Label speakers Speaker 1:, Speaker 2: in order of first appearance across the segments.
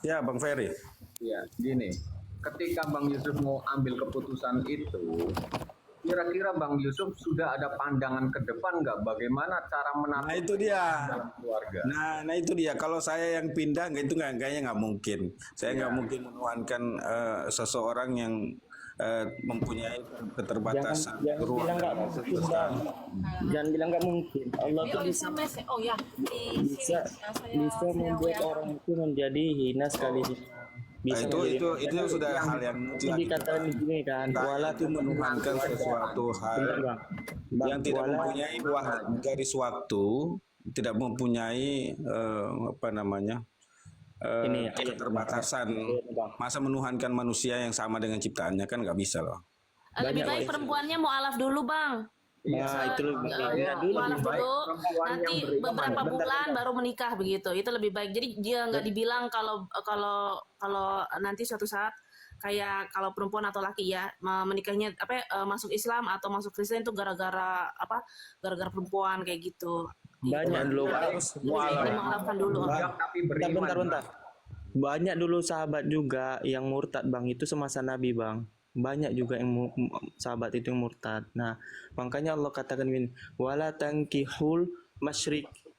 Speaker 1: Ya, Bang Ferry.
Speaker 2: Ya, gini, ketika Bang Yusuf mau ambil keputusan itu, kira-kira Bang Yusuf sudah ada pandangan ke depan nggak bagaimana cara
Speaker 1: Nah
Speaker 2: menatur
Speaker 1: itu
Speaker 2: keuangan
Speaker 1: dia.
Speaker 2: dalam keluarga?
Speaker 1: Nah itu dia. Kalau saya yang pindah, nggak itu nggak kayaknya nggak mungkin. Saya nggak
Speaker 2: Ya,
Speaker 1: mungkin menuankan seseorang yang mempunyai
Speaker 3: Jangan
Speaker 1: keterbatasan
Speaker 3: jangan
Speaker 1: ruang
Speaker 3: bilang
Speaker 1: dan
Speaker 3: nggak
Speaker 1: waktu
Speaker 3: mungkin
Speaker 1: besar.
Speaker 3: bang. Jangan bilang nggak mungkin. Allah
Speaker 4: Ini
Speaker 3: tuh
Speaker 4: oh
Speaker 3: bisa
Speaker 4: SMS ya? Oh ya di sini
Speaker 3: bisa bisa
Speaker 4: saya
Speaker 3: membuat
Speaker 4: WA
Speaker 3: orang itu menjadi hina sekali hina.
Speaker 1: Nah,
Speaker 3: Bisa
Speaker 1: itu
Speaker 3: menjadi
Speaker 1: itu itu
Speaker 2: jadi
Speaker 1: sudah
Speaker 2: yang
Speaker 1: hal yang
Speaker 3: itu
Speaker 1: mutlak itu,
Speaker 3: dikatakan
Speaker 1: Pak.
Speaker 3: di sini kan.
Speaker 1: Saya
Speaker 3: Wala
Speaker 1: itu menuhankan sesuatu hal
Speaker 3: bentar bang. Bang
Speaker 1: yang tidak
Speaker 3: wala
Speaker 1: mempunyai garis waktu, tidak mempunyai apa namanya
Speaker 3: ini ayat bang.
Speaker 1: keterbatasan.
Speaker 3: Ayat, bang.
Speaker 1: Masa menuhankan manusia yang sama dengan ciptaannya kan nggak bisa loh.
Speaker 4: lebih
Speaker 3: Banyak
Speaker 4: baik
Speaker 3: bang.
Speaker 4: perempuannya mualaf dulu bang.
Speaker 2: iya,
Speaker 3: Nah itu lebih
Speaker 2: saya
Speaker 3: dulu.
Speaker 4: Mualaf
Speaker 2: lebih baik
Speaker 4: dulu,
Speaker 2: perempuan yang
Speaker 4: nanti
Speaker 2: beriman.
Speaker 4: beberapa
Speaker 3: Bentar
Speaker 4: bulan
Speaker 3: bentar.
Speaker 4: baru menikah begitu. Itu lebih baik. Jadi dia nggak dibilang kalau kalau kalau nanti suatu saat kayak kalau perempuan atau laki ya menikahnya apa masuk Islam atau masuk Kristen itu gara-gara apa? Gara-gara perempuan kayak gitu. Gitu.
Speaker 3: Banyak dulu
Speaker 4: Lebih
Speaker 3: bang.
Speaker 4: baik, lebih baik dimualafkan dulu.
Speaker 2: Budak tapi
Speaker 3: Bentar
Speaker 2: beriman.
Speaker 3: bentar bentar. Banyak dulu sahabat juga yang murtad bang, itu semasa Nabi bang. Banyak juga yang sahabat itu yang murtad. Nah, makanya Allah katakan gini, wala tankihul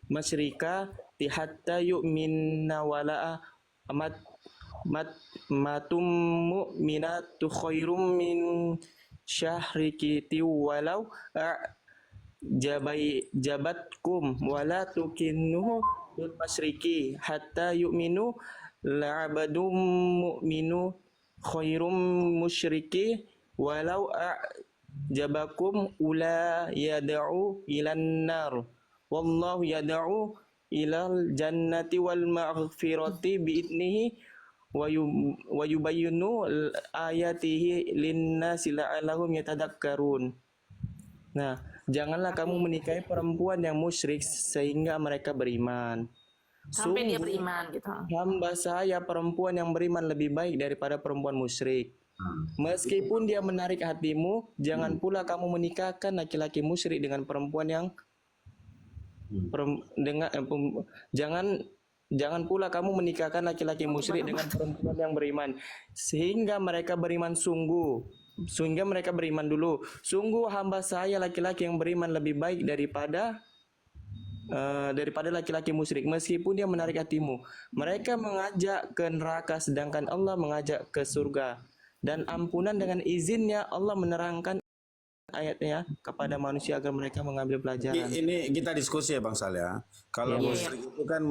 Speaker 3: masyrika hatta yu'minna wala amat mat matum mu'minatu khairum min syahrikiti walau jabatkum wala tukinnu bil masyriki hatta yu'minu la'abadum mu'minu khairum musyriki walau jabakum ula yad'u ilan nar wallahu yad'u ilal jannati wal maghfirati biidnihi wa yubayyinu ayatihi linnasi la'allahum yatadakkarun. Nah, janganlah kamu menikahi perempuan yang musyrik sehingga mereka beriman.
Speaker 4: Sampai dia
Speaker 3: Sungguh
Speaker 4: beriman gitu.
Speaker 3: hamba saya perempuan yang beriman lebih baik daripada perempuan musyrik. Meskipun dia menarik hatimu, jangan pula kamu menikahkan laki-laki musyrik dengan perempuan yang jangan jangan pula kamu menikahkan laki-laki musyrik dengan perempuan yang beriman sehingga mereka beriman sehingga mereka beriman dulu. Sungguh hamba saya laki-laki yang beriman lebih baik daripada laki-laki musyrik meskipun dia menarik hatimu. Mereka mengajak ke neraka sedangkan Allah mengajak ke surga. Dan ampunan dengan izinnya Allah menerangkan ayatnya kepada manusia agar mereka mengambil pelajaran.
Speaker 1: Ini kita diskusi ya Bang Sal ya. Kalau
Speaker 3: Iya.
Speaker 1: musyrik itu kan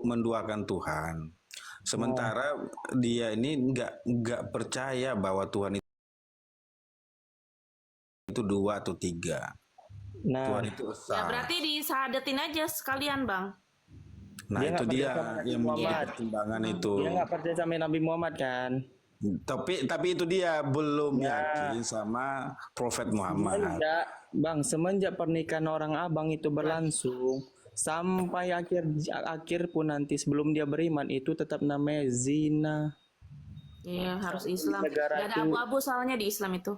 Speaker 1: menduakan Tuhan. Sementara dia ini nggak percaya bahwa Tuhan itu dua atau tiga.
Speaker 3: Nah,
Speaker 1: Tuhan itu
Speaker 4: Ya
Speaker 1: esa.
Speaker 4: berarti disahadatin aja sekalian bang.
Speaker 1: Nah
Speaker 3: dia
Speaker 1: itu
Speaker 3: nggak percaya
Speaker 1: dia
Speaker 3: sama Nabi
Speaker 1: yang menjadi
Speaker 3: Muhammad.
Speaker 1: pertimbangan itu.
Speaker 3: Dia nggak percaya sama Nabi Muhammad kan?
Speaker 1: Tapi itu dia belum yakin sama Prophet Muhammad.
Speaker 3: Semenjak, Bang, semenjak pernikahan orang abang itu berlangsung sampai akhir pun nanti sebelum dia beriman itu tetap namanya zina.
Speaker 4: Iya harus Islam.
Speaker 3: Negara
Speaker 4: Gak ada
Speaker 3: itu
Speaker 4: abu-abu soalnya di Islam itu.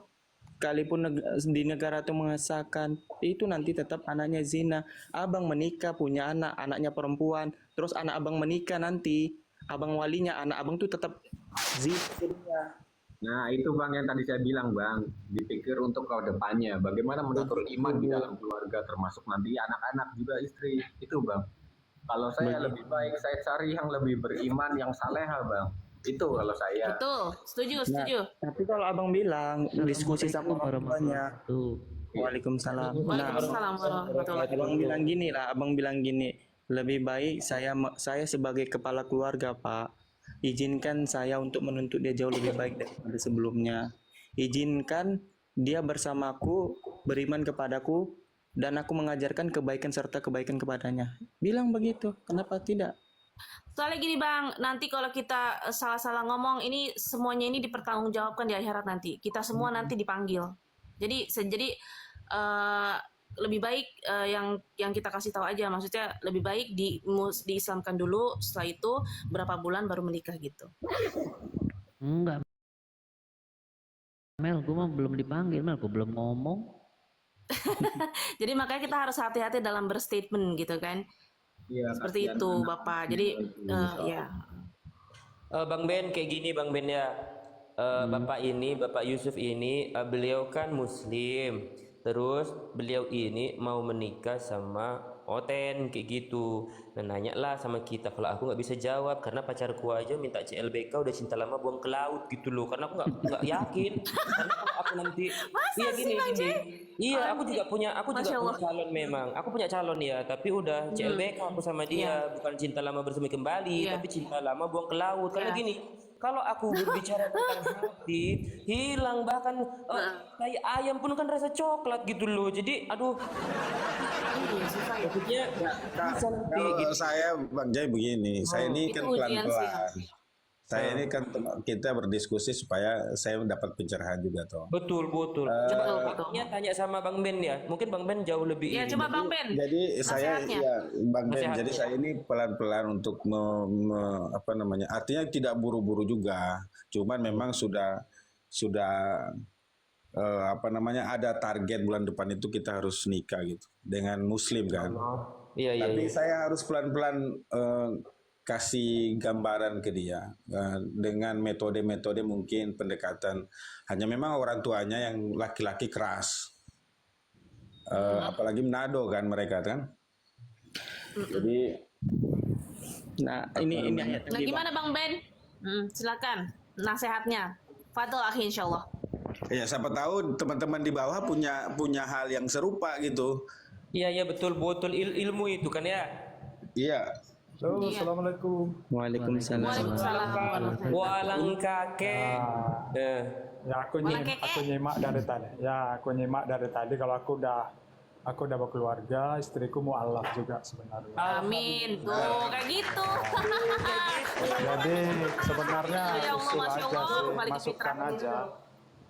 Speaker 3: sekalipun di negara itu mengesahkan itu nanti tetap anaknya zina. Abang menikah punya anak, anaknya perempuan, terus anak abang menikah nanti abang walinya anak abang tuh tetap zina.
Speaker 2: Nah, itu Bang yang tadi saya bilang, Bang. Dipikir untuk ke depannya. Bagaimana mengatur iman di dalam keluarga, termasuk nanti anak-anak juga istri. Itu, Bang. Kalau saya lebih baik, saya cari yang lebih beriman, yang saleha, Bang. Itu kalau saya.
Speaker 4: Betul. Setuju,
Speaker 3: Nah,
Speaker 4: setuju.
Speaker 3: tapi kalau abang bilang diskusi sama orang tuanya, Waalaikumsalam. Nah,
Speaker 4: Waalaikumsalam warahmatullahi
Speaker 3: abang bilang gini, lebih baik saya sebagai kepala keluarga, Pak, izinkan saya untuk menuntut dia jauh lebih baik daripada sebelumnya. Izinkan dia bersamaku, beriman kepadaku, dan aku mengajarkan kebaikan serta kebaikan kepadanya. Bilang begitu, kenapa tidak?
Speaker 4: Soalnya gini bang, nanti kalau kita salah-salah ngomong, ini semuanya ini dipertanggungjawabkan di akhirat nanti. Kita semua nanti dipanggil. Jadi lebih baik yang kita kasih tahu aja. Maksudnya lebih baik diislamkan dulu. Setelah itu berapa bulan baru menikah gitu.
Speaker 5: Enggak, Mel, gue mah belum dipanggil, Mel, gue belum ngomong.
Speaker 4: Jadi makanya kita harus hati-hati dalam berstatement gitu kan.
Speaker 2: Iya,
Speaker 4: Seperti
Speaker 2: kasihan
Speaker 4: itu
Speaker 2: anak
Speaker 4: Bapak.
Speaker 2: istri
Speaker 4: Jadi
Speaker 2: itu.
Speaker 4: ya.
Speaker 6: Bang Ben kayak gini Bang Ben ya. Bapak Yusuf ini beliau kan Muslim. Terus beliau ini mau menikah sama Oten kayak gitu. Nah nanya lah sama kita. Kalau aku nggak bisa jawab karena pacarku aja minta CLBK udah cinta lama buang ke laut gitu loh. Karena aku nggak yakin. Karena kalau aku nanti iya gini gini. Iya aku juga punya calon memang. Aku punya calon ya. Tapi udah CLBK aku sama dia. Bukan cinta lama bersemi kembali.
Speaker 4: Iya.
Speaker 6: Tapi cinta lama buang ke laut. Karena
Speaker 4: Iya.
Speaker 6: gini. Kalau aku berbicara tentang hati, hilang bahkan kayak ayam pun kan rasa coklat gitu loh. Jadi, aduh,
Speaker 4: Iya, susah ya.
Speaker 6: maksudnya bisa nanti
Speaker 1: Kalau
Speaker 6: gitu.
Speaker 1: saya Bang Jai begini, saya ini
Speaker 4: itu
Speaker 1: kan
Speaker 4: ujian sih,
Speaker 1: pelan-pelan. Saya ini kan kita berdiskusi supaya saya dapat pencerahan juga toh.
Speaker 6: Betul.
Speaker 4: Betul.
Speaker 6: Makanya tanya sama Bang Ben ya. Mungkin Bang Ben jauh lebih
Speaker 4: Ya,
Speaker 6: ini.
Speaker 4: coba Bang Ben.
Speaker 1: Jadi saya
Speaker 4: Nasihatnya.
Speaker 1: ya Bang Ben,
Speaker 6: Nasihatnya.
Speaker 1: jadi saya ini pelan-pelan untuk apa namanya? Artinya tidak buru-buru juga. Cuman memang sudah apa namanya ada target bulan depan itu kita harus nikah gitu dengan Muslim kan.
Speaker 6: Iya.
Speaker 1: Tapi saya harus pelan-pelan kasih gambaran ke dia dengan metode-metode mungkin pendekatan. Hanya memang orang tuanya yang laki-laki keras. Apalagi Manado kan mereka kan. Jadi
Speaker 3: Nah, ini ayat
Speaker 4: Nah,
Speaker 3: tadi, Bang.
Speaker 4: gimana Bang Ben? Silakan nasihatnya. Fadol akhi insyaallah.
Speaker 1: ya siapa tahu teman-teman di bawah punya hal yang serupa gitu.
Speaker 6: Iya betul ilmu itu kan ya.
Speaker 1: Iya.
Speaker 7: Halo, assalamualaikum.
Speaker 3: Waalaikumsalam.
Speaker 4: Waalaikumsalam.
Speaker 6: Walang kakek.
Speaker 7: Ya aku
Speaker 4: Malah keke.
Speaker 7: nyimak dari tadi. Kalau aku udah berkeluarga, istriku mualaf juga sebenarnya.
Speaker 4: Amin. Tuh, kayak gitu.
Speaker 7: Jadi sebenarnya
Speaker 4: Ya Allah,
Speaker 7: usul
Speaker 4: Masya
Speaker 7: aja
Speaker 4: Allah,
Speaker 7: sih,
Speaker 4: kembali ke
Speaker 7: masukkan
Speaker 4: fitrah.
Speaker 7: aja.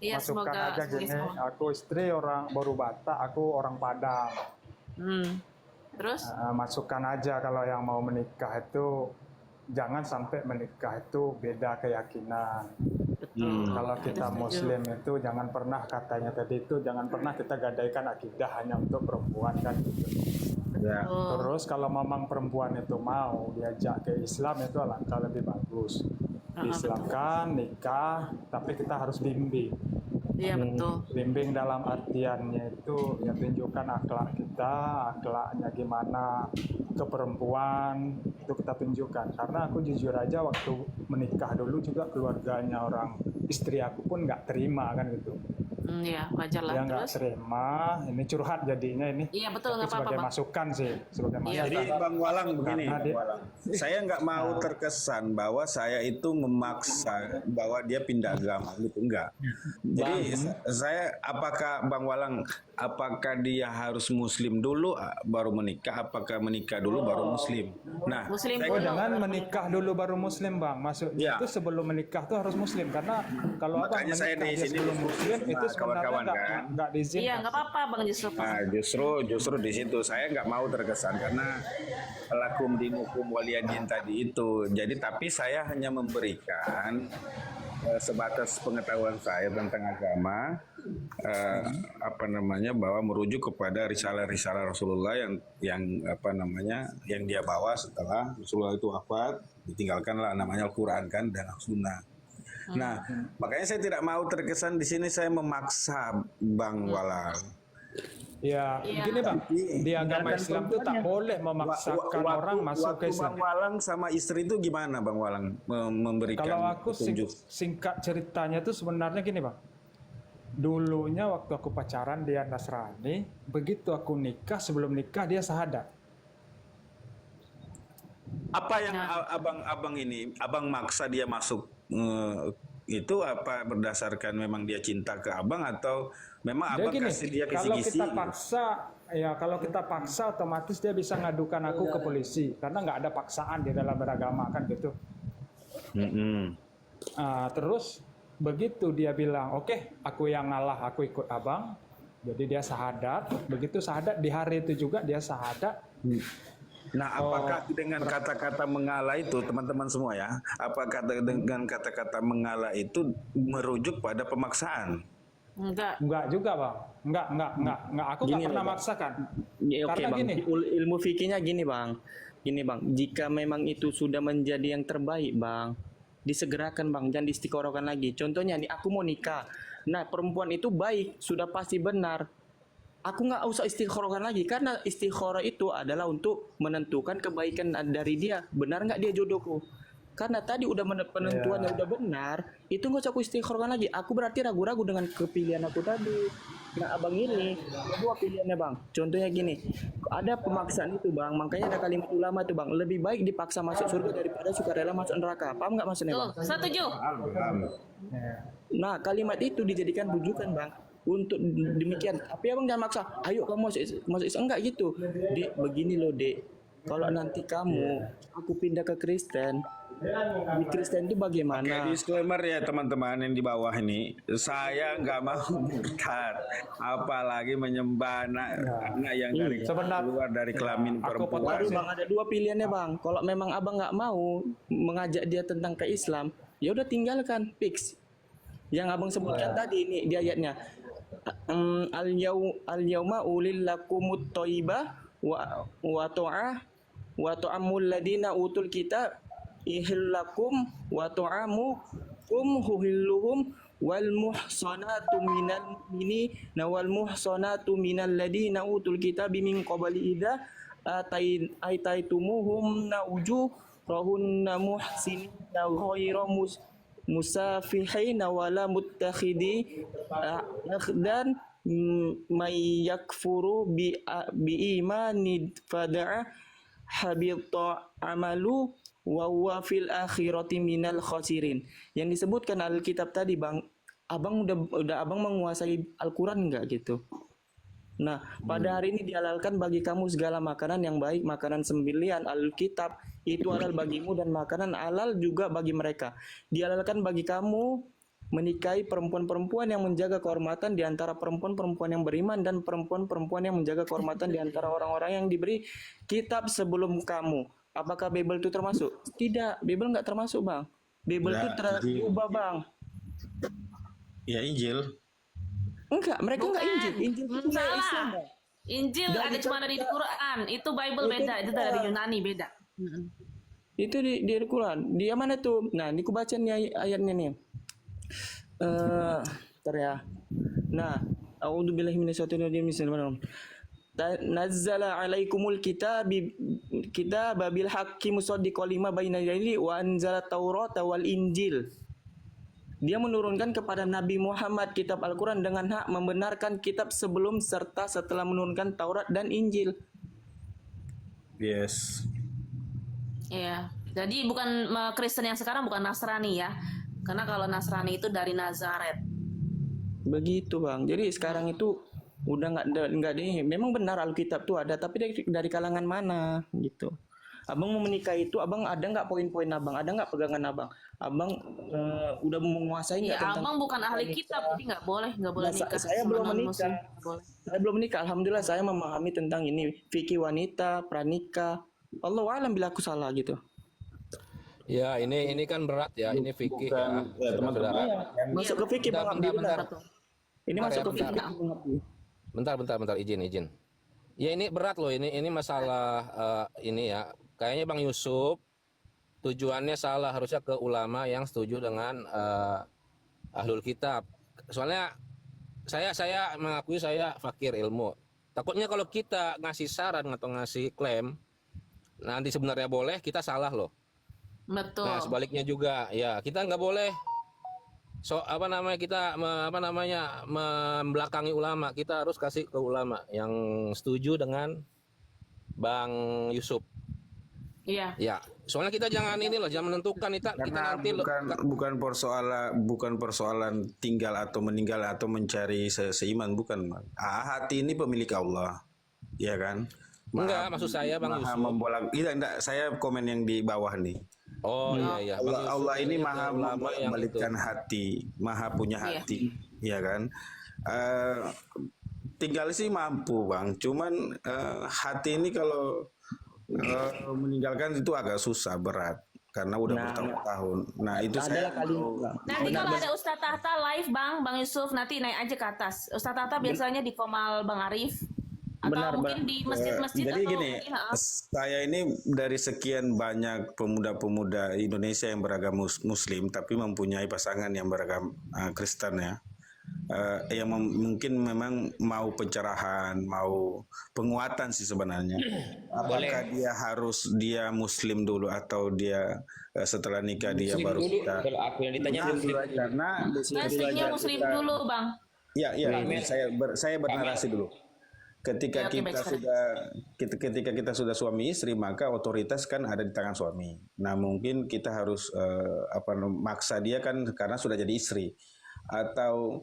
Speaker 4: Iya,
Speaker 7: Masukkan
Speaker 4: semoga
Speaker 7: aja
Speaker 4: semoga
Speaker 7: gini,
Speaker 4: semua.
Speaker 7: aku istri orang baru Batak, aku orang Padang.
Speaker 4: Terus?
Speaker 7: Masukkan aja kalau yang mau menikah itu jangan sampai menikah itu beda keyakinan. Kalau kita Muslim itu jangan pernah katanya tadi itu jangan pernah kita gadaikan akidah hanya untuk perempuan kan gitu.
Speaker 1: Ya.
Speaker 7: Terus kalau memang perempuan itu mau diajak ke Islam itu alangkah lebih bagus. Diislamkan, nikah, tapi kita harus bimbing.
Speaker 4: Iya betul.
Speaker 7: Bimbing dalam artiannya itu ya tunjukkan akhlak kita, akhlaknya gimana ke perempuan itu kita tunjukkan. Karena aku jujur aja waktu menikah dulu juga keluarganya orang istri aku pun nggak terima kan gitu.
Speaker 4: Iya, wajar lah.
Speaker 7: Dia nggak
Speaker 4: Terus?
Speaker 7: terima, ini curhat jadinya ini.
Speaker 4: Iya betul,
Speaker 7: Tapi
Speaker 4: nggak apa-apa
Speaker 7: sebagai
Speaker 4: Bang.
Speaker 7: masukan sih, sebagai
Speaker 4: Iya,
Speaker 7: masukan.
Speaker 1: Jadi Bang Walang begini,
Speaker 7: Karena
Speaker 1: Bang
Speaker 7: dia-
Speaker 1: Walang. Saya nggak mau terkesan bahwa saya itu memaksa bahwa dia pindah agama gitu, enggak. Jadi saya apakah Bang Walang, apakah dia harus Muslim dulu baru menikah, apakah menikah dulu baru Muslim? Nah,
Speaker 4: Muslim
Speaker 1: saya-
Speaker 7: Oh
Speaker 4: dulu.
Speaker 7: jangan menikah dulu baru Muslim bang, maksudnya
Speaker 1: Ya.
Speaker 7: itu sebelum menikah tuh harus Muslim karena kalau abang
Speaker 1: Makanya saya
Speaker 7: menikah
Speaker 1: di
Speaker 7: dia
Speaker 1: sini
Speaker 7: sebelum Muslim
Speaker 1: sama
Speaker 7: itu sebenarnya
Speaker 1: kawan-kawan kan.
Speaker 7: nggak diizinkan.
Speaker 4: Iya, nggak apa-apa Bang Yusuf.
Speaker 1: Nah, justru di situ saya nggak mau terkesan karena lakum dinukum waliyadin tadi itu. Jadi tapi saya hanya memberikan sebatas pengetahuan saya tentang agama, apa namanya, bahwa merujuk kepada risalah-risalah Rasulullah yang apa namanya yang dia bawa setelah Rasulullah itu wafat, ditinggalkanlah namanya Al-Quran kan dan As-Sunnah. Nah, makanya saya tidak mau terkesan di sini saya memaksa Bang Walang.
Speaker 7: Ya,
Speaker 4: Iya.
Speaker 7: gini bang, di agama Islam itu tak boleh memaksakan orang masuk ke
Speaker 1: waktu
Speaker 7: Islam.
Speaker 1: Bang Walang sama istri itu gimana Bang Walang memberikan
Speaker 7: Kalau aku
Speaker 1: petunjuk?
Speaker 7: singkat ceritanya itu sebenarnya gini bang. Dulunya waktu aku pacaran dia Nasrani, begitu aku nikah sebelum nikah dia syahadat.
Speaker 1: Apa yang abang ini, abang maksa dia masuk itu apa berdasarkan memang dia cinta ke abang atau memang
Speaker 7: Dia
Speaker 1: abang
Speaker 7: gini,
Speaker 1: kasih dia
Speaker 7: kalau
Speaker 1: kisi-kisi?
Speaker 7: kita paksa, ya kalau kita paksa otomatis dia bisa ngadukan aku ke polisi karena nggak ada paksaan di dalam beragama kan gitu. Terus begitu dia bilang, oke, aku yang ngalah, aku ikut abang. Jadi dia syahadat. Begitu syahadat di hari itu juga dia syahadat.
Speaker 1: Nah, apakah dengan kata-kata mengalah itu, teman-teman semua ya, apakah dengan kata-kata mengalah itu merujuk pada pemaksaan?
Speaker 4: Enggak.
Speaker 7: Enggak juga bang, enggak. Aku
Speaker 3: Gini
Speaker 7: nggak pernah
Speaker 3: loh, Bang.
Speaker 7: maksakan.
Speaker 3: Ya, oke
Speaker 7: Karena
Speaker 3: bang,
Speaker 7: gini.
Speaker 3: ilmu fikihnya gini bang, jika memang itu sudah menjadi yang terbaik bang, disegerakan bang, jangan diistiqorohkan lagi. Contohnya nih, aku mau nikah. Nah, perempuan itu baik, sudah pasti benar. Aku nggak usah istikharah lagi karena istikharah itu adalah untuk menentukan kebaikan dari dia, benar nggak dia jodohku. Karena tadi udah penentuannya udah benar, itu nggak usah aku istikharah lagi. Aku berarti ragu-ragu dengan kepilihan aku tadi. Nah abang ini ada dua pilihannya bang. Contohnya gini, ada pemaksaan itu bang. Makanya ada kalimat ulama itu bang, lebih baik dipaksa masuk surga daripada sukarela masuk neraka. Paham nggak maksudnya bang?
Speaker 4: Tuh, setuju.
Speaker 3: Nah, kalimat itu dijadikan rujukan, Bang, untuk demikian. Tapi abang jangan maksa, ayo kamu masuk Islam. Enggak gitu. Dek, begini loh, Dek. Kalau nanti aku pindah ke Kristen, di Kristen itu bagaimana?
Speaker 1: Oke, disclaimer ya teman-teman yang di bawah ini, saya nggak mau murtad, apalagi menyembah anak yang dari
Speaker 7: Sebenarnya
Speaker 1: keluar dari kelamin
Speaker 7: aku
Speaker 1: perempuan.
Speaker 3: Waduh, Bang, ada dua pilihannya, Bang. Kalau memang abang nggak mau mengajak dia tentang ke Islam, ya udah tinggalkan, fix. Yang abang sebutkan tadi ini di ayatnya, al-yauma ulil lakumut thayyibah wa ta'amul ladina utul kitab ihillakum wa ta'amukum huhilluhum wal muhsanatu minal mu'minina wal muhsanatu minal ladina utul kitab min qabli idza ataitumuhum ujurahunna muhsinina ghairu musafihina wala muttakhidi akhdan may yakfuru bi imani fada'a habita amalu wa huwa fil akhirati minal khasirin. Yang disebutkan Alkitab tadi bang, abang udah abang menguasai Al-Quran enggak gitu? Nah, pada hari ini dihalalkan bagi kamu segala makanan yang baik, makanan sembelihan Alkitab itu halal bagimu dan makanan halal juga bagi mereka. Dihalalkan bagi kamu menikahi perempuan-perempuan yang menjaga kehormatan di antara perempuan-perempuan yang beriman dan perempuan-perempuan yang menjaga kehormatan di antara orang-orang yang diberi kitab sebelum kamu. Apakah Bible itu termasuk? Tidak, Bible nggak termasuk bang. Bible itu terubah bang.
Speaker 1: Ya Injil.
Speaker 3: Enggak, mereka enggak Injil. Injil itu dari
Speaker 4: Salah.
Speaker 3: Islam bang.
Speaker 4: Injil ada cuma dari Quran. Itu Bible beda, itu dari Yunani beda.
Speaker 3: Itu di Al-Quran. Di mana tuh? Nah, ini ku baca nih ayatnya nih. Bentar ya. Nah, a'udzubillahi minasyaitonir rajim. Bismillahirrahmanirrahim. Nazzala 'alaikumul kitaba bil haqqi musaddiqan lima baina yadayhi wa anzala taurata wal injil. Dia menurunkan kepada Nabi Muhammad kitab Al-Quran dengan hak, membenarkan kitab sebelum serta setelah menurunkan Taurat dan Injil.
Speaker 1: Yes.
Speaker 4: Iya. Jadi bukan Kristen yang sekarang bukan Nasrani ya. Karena kalau Nasrani itu dari Nazaret.
Speaker 3: Begitu bang. Jadi sekarang itu udah nggak deh. Memang benar Alkitab tuh ada, tapi dari kalangan mana gitu. Abang mau menikah itu, abang ada nggak poin-poin abang? Ada nggak pegangan abang? Abang udah menguasai nggak
Speaker 4: Ya,
Speaker 3: tentang?
Speaker 4: abang bukan ahli kitab, jadi nggak boleh
Speaker 3: Nah,
Speaker 4: nikah.
Speaker 3: saya
Speaker 4: sama
Speaker 3: belum
Speaker 4: non-muslim.
Speaker 3: menikah.
Speaker 4: Nggak boleh.
Speaker 3: Saya belum menikah. Alhamdulillah saya memahami tentang ini fikih wanita, pranikah. Allah alam bila aku salah gitu.
Speaker 8: Ya, ini kan berat ya, ini fikih ya.
Speaker 1: Ya, teman-teman.
Speaker 8: Saudara.
Speaker 3: Masuk ke fikih bang Abdi
Speaker 8: Bentar.
Speaker 3: benar. Ini
Speaker 8: Bentar
Speaker 3: masuk
Speaker 8: ya,
Speaker 3: ke fikih Bang Abdi.
Speaker 8: Bentar, izin. Ya ini berat loh, ini masalah ini ya. Kayaknya Bang Yusuf tujuannya salah, harusnya ke ulama yang setuju dengan ahlul kitab. Soalnya saya mengakui saya fakir ilmu. Takutnya kalau kita ngasih saran atau ngasih klaim nanti sebenarnya boleh, kita salah loh.
Speaker 4: Betul.
Speaker 8: Nah, sebaliknya juga ya, kita nggak boleh kita membelakangi ulama. Kita harus kasih ke ulama yang setuju dengan Bang Yusuf.
Speaker 4: Iya.
Speaker 8: Ya, soalnya kita jangan jangan menentukan kita
Speaker 1: Karena
Speaker 8: nanti
Speaker 1: bukan persoalan tinggal atau meninggal atau mencari seiman, bukan. Hati ini pemilik Allah, ya kan?
Speaker 8: enggak, maksud saya Bang
Speaker 1: Maha
Speaker 8: Yusuf.
Speaker 1: enggak, saya komen yang di bawah nih.
Speaker 8: Oh iya. Bang Yusuf
Speaker 1: Allah ini
Speaker 8: ke
Speaker 1: maha
Speaker 8: ulama yang
Speaker 1: membalikkan hati, maha punya
Speaker 4: Iya.
Speaker 1: hati, ya kan? Tinggal sih mampu bang, cuman hati ini kalau meninggalkan itu agak susah, berat, karena udah bertahun-tahun. Nah itu saya
Speaker 3: Adalah kali
Speaker 4: Nanti kalau ada Ustadz Tahta live Bang Yusuf nanti naik aja ke atas. Ustadz Tahta biasanya di Komal Bang Arif. Atau
Speaker 3: Benar,
Speaker 4: mungkin di masjid-masjid
Speaker 1: Jadi
Speaker 4: atau
Speaker 1: gini,
Speaker 4: mungkin
Speaker 1: saya ini dari sekian banyak pemuda-pemuda Indonesia yang beragama Muslim, tapi mempunyai pasangan yang beragama Kristen ya, yang mungkin memang mau pencerahan, mau penguatan sih sebenarnya. Apakah dia Muslim dulu atau dia setelah nikah dia
Speaker 6: Muslim
Speaker 1: baru
Speaker 6: dulu.
Speaker 1: kita?
Speaker 6: Kalau aku yang ditanya muslim.
Speaker 1: Karena
Speaker 4: pastinya muslim dulu, Bang.
Speaker 1: ya, saya bernarasi dulu. Ketika
Speaker 4: Ya, oke, baik,
Speaker 1: ketika kita sudah suami istri, maka otoritas kan ada di tangan suami. Nah, mungkin kita harus maksa dia kan karena sudah jadi istri, atau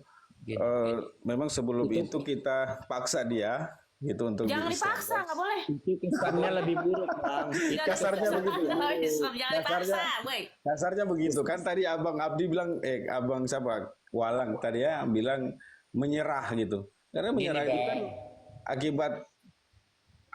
Speaker 1: memang sebelum itu kita paksa dia gitu untuk
Speaker 4: Jangan
Speaker 1: bisa.
Speaker 4: dipaksa, nggak boleh.
Speaker 3: Itu kesannya lebih buruk, Bang.
Speaker 1: Kasarnya begitu.
Speaker 4: Jangan dipaksa, woi.
Speaker 1: Kasarnya begitu kan tadi Abang Abdi bilang, Abang siapa? Walang tadi ya bilang menyerah gitu. Karena menyerah itu kan akibat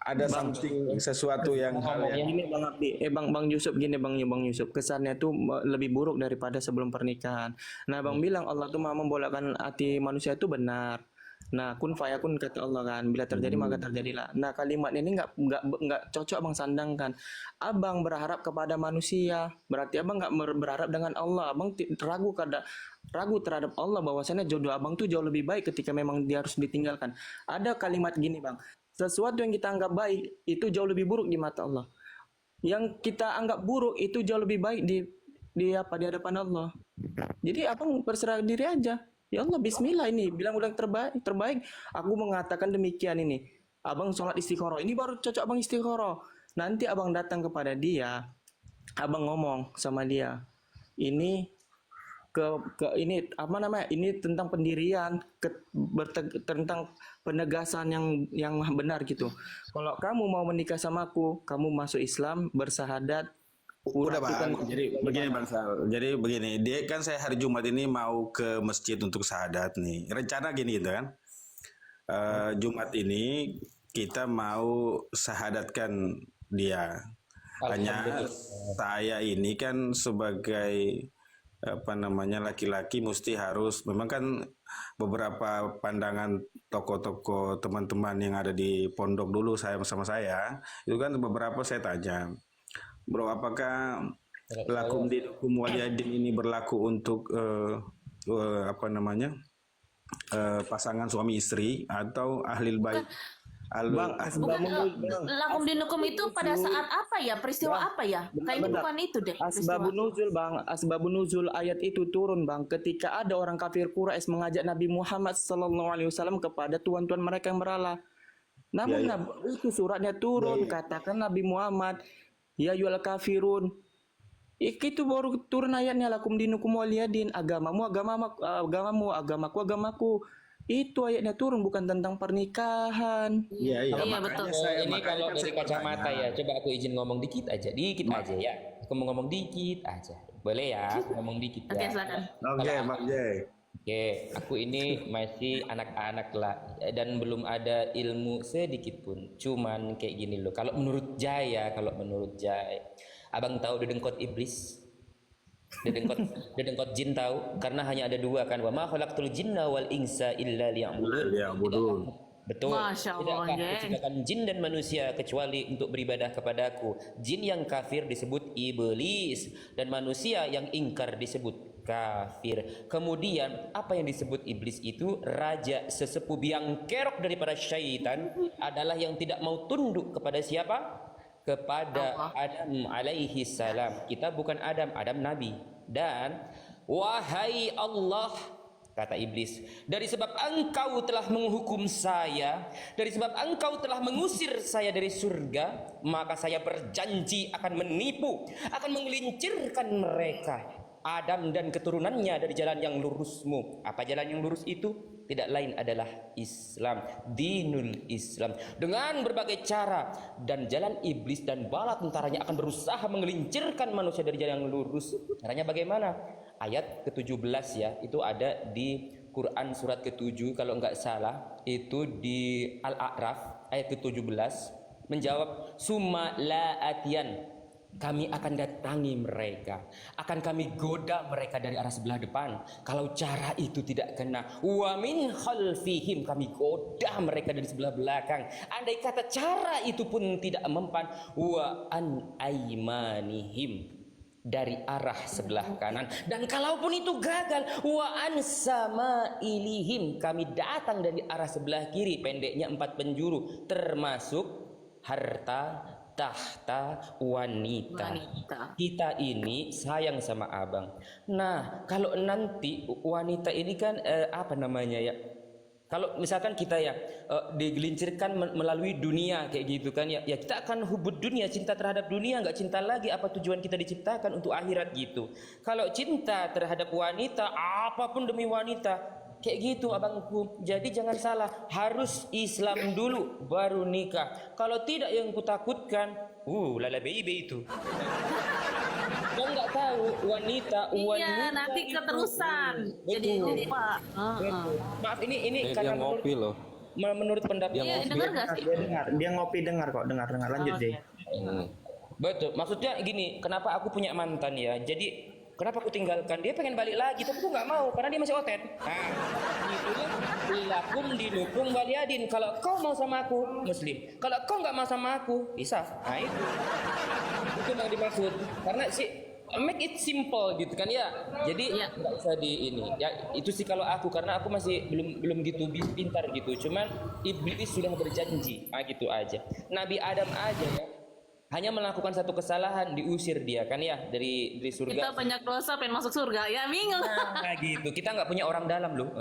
Speaker 1: ada something sesuatu yang hal yang
Speaker 3: Gini Bang Abdi, Bang Yusuf gini Bang Yusuf, kesannya tuh lebih buruk daripada sebelum pernikahan. Nah Bang bilang Allah tuh mau membolakkan hati manusia itu benar. Nah kun fayakun kata Allah kan, bila terjadi maka terjadilah. Nah kalimat ini nggak cocok Abang sandangkan. Abang berharap kepada manusia, berarti Abang nggak berharap dengan Allah. Abang ragu terhadap Allah bahwasanya jodoh Abang tuh jauh lebih baik ketika memang dia harus ditinggalkan. Ada kalimat gini Bang, sesuatu yang kita anggap baik itu jauh lebih buruk di mata Allah. Yang kita anggap buruk itu jauh lebih baik di hadapan Allah. Jadi Abang berserah diri aja. Ya Allah, bismillah ini bilang terbaik. Aku mengatakan demikian ini. Abang sholat istikharah. Ini baru cocok Abang istikharah. Nanti Abang datang kepada dia, Abang ngomong sama dia. Ini ini apa namanya? Ini tentang pendirian, tentang penegasan yang benar gitu. Kalau kamu mau menikah sama aku, kamu masuk Islam, bersahadat.
Speaker 1: udah Bang. Jadi begini Bang Sal. Jadi begini, dia kan saya hari Jumat ini mau ke masjid untuk syahadat nih. Rencana gini gitu kan. Jumat ini kita mau syahadatkan dia. Hanya saya ini kan sebagai laki-laki mesti harus, memang kan beberapa pandangan tokoh-tokoh teman-teman yang ada di pondok dulu sama saya itu kan beberapa saya tanya, bro, apakah lakum dinukum waliyadin ini berlaku untuk pasangan suami istri atau ahlil bait?
Speaker 3: Bang,
Speaker 4: Lakum dinukum itu pada saat apa ya? Peristiwa apa ya? Kayaknya bukan itu deh.
Speaker 3: Asbabun nuzul Bang, asbabun nuzul ayat itu turun Bang ketika ada orang kafir Quraisy mengajak Nabi Muhammad SAW kepada tuan-tuan mereka yang berhala. Namun itu suratnya turun, katakan Nabi Muhammad, ya yual kafirun. Itu baru turun ayatnya lakum dinukum waliyadin, agamamu agamaku agamaku. Itu ayatnya turun, bukan tentang pernikahan.
Speaker 1: Iya,
Speaker 4: betul.
Speaker 6: Ini kalau dari kacamata ya, coba aku izin ngomong dikit aja ya. Aku mau ngomong dikit aja, boleh ya? Ngomong dikit
Speaker 4: Oke,
Speaker 6: ya.
Speaker 4: silakan.
Speaker 1: Oke, Bang Jay.
Speaker 6: Oke, aku ini masih anak-anak lah dan belum ada ilmu sedikit pun. Cuman kayak gini loh. Kalau menurut Jay, Abang tahu dedengkot iblis? Dedengkot jin tahu? Karena hanya ada dua kan. Wa ma khalaqtul jinna wal insa illa liya'budun. Betul.
Speaker 4: Masya Allah,
Speaker 6: Tidakkah kuciptakan jin dan manusia kecuali untuk beribadah kepadaku. Jin yang kafir disebut iblis dan manusia yang ingkar disebut kafir. Kemudian apa yang disebut iblis itu? Raja sesepuh biang kerok daripada syaitan adalah yang tidak mau tunduk kepada siapa? Kepada Adam alaihi salam. Kita bukan Adam nabi. Dan wahai Allah, kata iblis, dari sebab engkau telah menghukum saya, dari sebab engkau telah mengusir saya dari surga, maka saya berjanji akan menipu, akan menggelincirkan mereka, Adam dan keturunannya, dari jalan yang lurusmu. Apa jalan yang lurus itu? Tidak lain adalah Islam, dinul Islam. Dengan berbagai cara dan jalan iblis dan bala tentaranya akan berusaha menggelincirkan manusia dari jalan yang lurus. Caranya bagaimana? Ayat ke-17 ya, itu ada di Quran surat ke-7 kalau enggak salah, itu di Al-A'raf ayat ke-17 menjawab summa la atiyan.
Speaker 9: kami akan datangi mereka, akan kami goda mereka dari arah sebelah depan. Kalau cara itu tidak kena, wa min khalfihim, kami goda mereka dari sebelah belakang. Andai kata cara itu pun tidak mempan, wa an aimanihim, dari arah sebelah kanan. Dan kalaupun itu gagal, wa an samailihim, kami datang dari arah sebelah kiri, pendeknya 4 penjuru, termasuk harta, tahta, wanita. Kita ini sayang sama abang. Nah, kalau nanti wanita ini kan apa namanya ya? Kalau misalkan kita ya digelincirkan melalui dunia kayak gitu kan ya, ya kita akan hubud dunia, cinta terhadap dunia, nggak cinta lagi apa tujuan kita diciptakan untuk akhirat gitu. Kalau cinta terhadap wanita, apapun demi wanita, kayak gitu abangku. Jadi jangan salah, harus Islam dulu baru nikah. Kalau tidak yang kutakutkan, lala baby itu. Kau nggak tahu wanita.
Speaker 4: Iya, nanti keterusan. Jadi lupa.
Speaker 9: Betul. Maaf ini
Speaker 8: Dia
Speaker 9: karena
Speaker 8: ngopi loh.
Speaker 9: menurut pendapat
Speaker 4: Iya, dengar nggak sih?
Speaker 3: Dia ngopi, dengar lanjut Jay.
Speaker 9: Betul. Maksudnya gini, kenapa aku punya mantan ya? Jadi kenapa aku tinggalkan dia, pengen balik lagi tapi aku nggak mau karena dia masih oten. Nah, itulah ilakum dinukung waliyadin. Kalau kau mau sama aku muslim, kalau kau nggak mau sama aku isaf. Nah itu yang dimaksud. Karena make it simple gitu kan ya. Jadi nggak usah di ini. Ya itu sih kalau aku, karena aku masih belum gitu pintar gitu. Cuman iblis sudah berjanji. Nah gitu aja. Nabi Adam aja ya, hanya melakukan satu kesalahan diusir dia kan ya dari surga.
Speaker 4: Kita banyak dosa pengen masuk surga ya, bingung.
Speaker 9: Nah gitu, kita nggak punya orang dalam loh.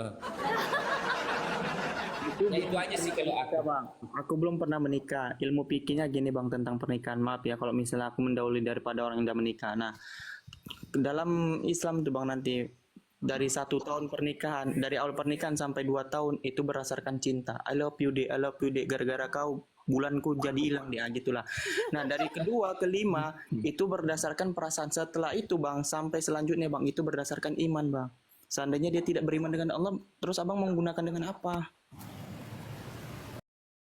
Speaker 9: Ya, itu aja sih kalau aku.
Speaker 3: Bang, aku belum pernah menikah. Ilmu pikirnya gini bang tentang pernikahan. Maaf ya kalau misalnya aku mendahului daripada orang yang udah menikah. Nah, dalam Islam itu bang nanti dari 1 tahun pernikahan, dari awal pernikahan sampai 2 tahun itu berdasarkan cinta. I love you deh, gara-gara kau bulanku jadi hilang dia gitulah. Nah dari kedua ke 5 itu berdasarkan perasaan. Setelah itu bang sampai selanjutnya bang itu berdasarkan iman bang. Seandainya dia tidak beriman dengan Allah, terus abang menggunakan dengan apa?